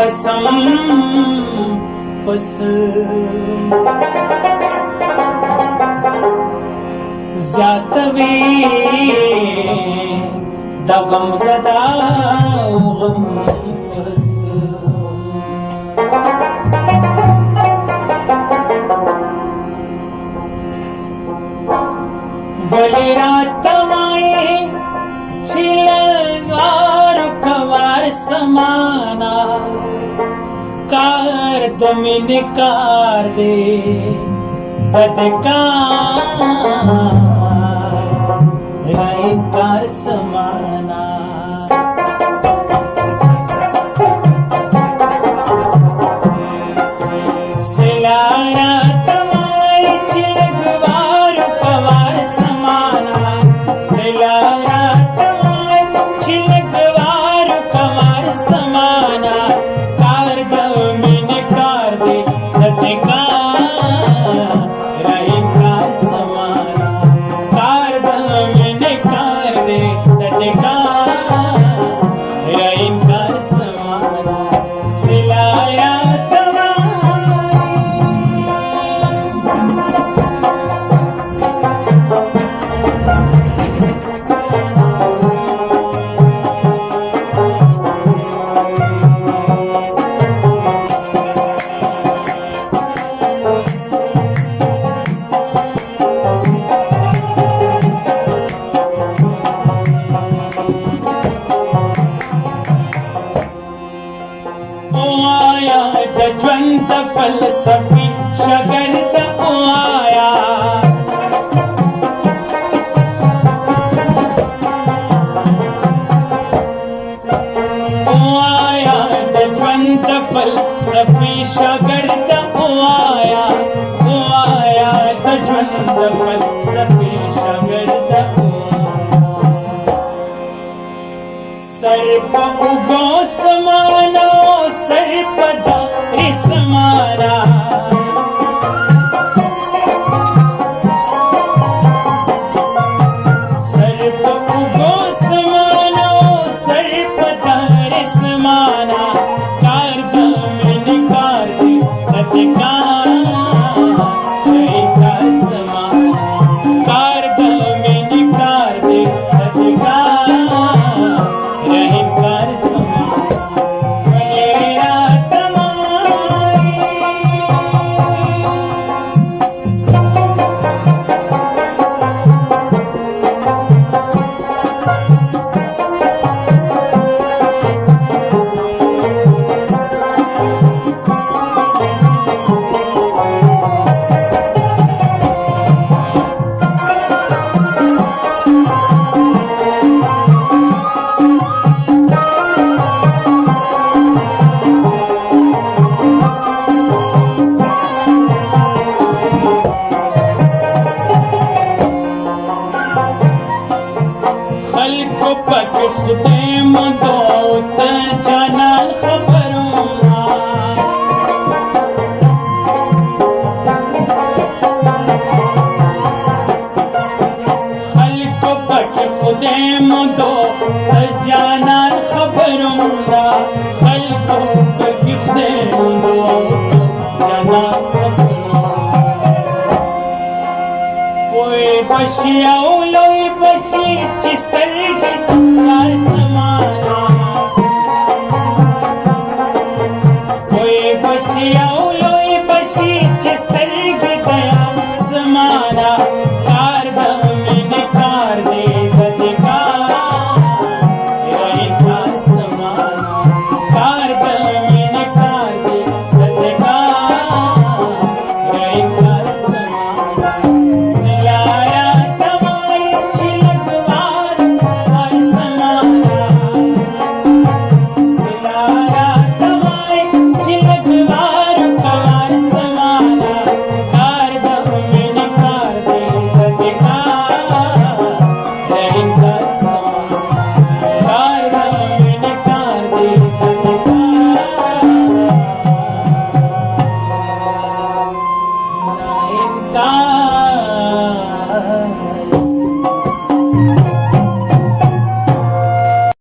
कसम बस ज़ातवी दगम ज़दा गम बस वली रातमाए छिलगार कवार समाना कार दमिन कार दे बदकार राय कार समाना सिलारा तमाई छिलगवार कवार समाना सिलारा तमाई छिलगवार कवार समाना कार दमिन कार दे बदकार राय कार समाना कार दमिन कार दे बदकार राय कार समाना सिलाया ज्वंत फलसफी शगर्त आया ज्वंत फलसफी शगर्त आया ज्वंत फलसफी शगर्त सर्प उगो समानो सर्पदा समारा सर्प उगो समानो सर्पदार समाना कार दमिन कार दे बदकार राय कार समाना कार दमिन कार दे बदकार राय कार समाना खुदे मदौत जाना खबरूंगा खल्क पट खुदे मदौत जाना खबरूंगा खल्क पट खुदे मदौत जाना खबरूंगा कोई बशिया लोई बशी चिस्तर कार समाना कोई बशिया लोई बशी चिस्तर गया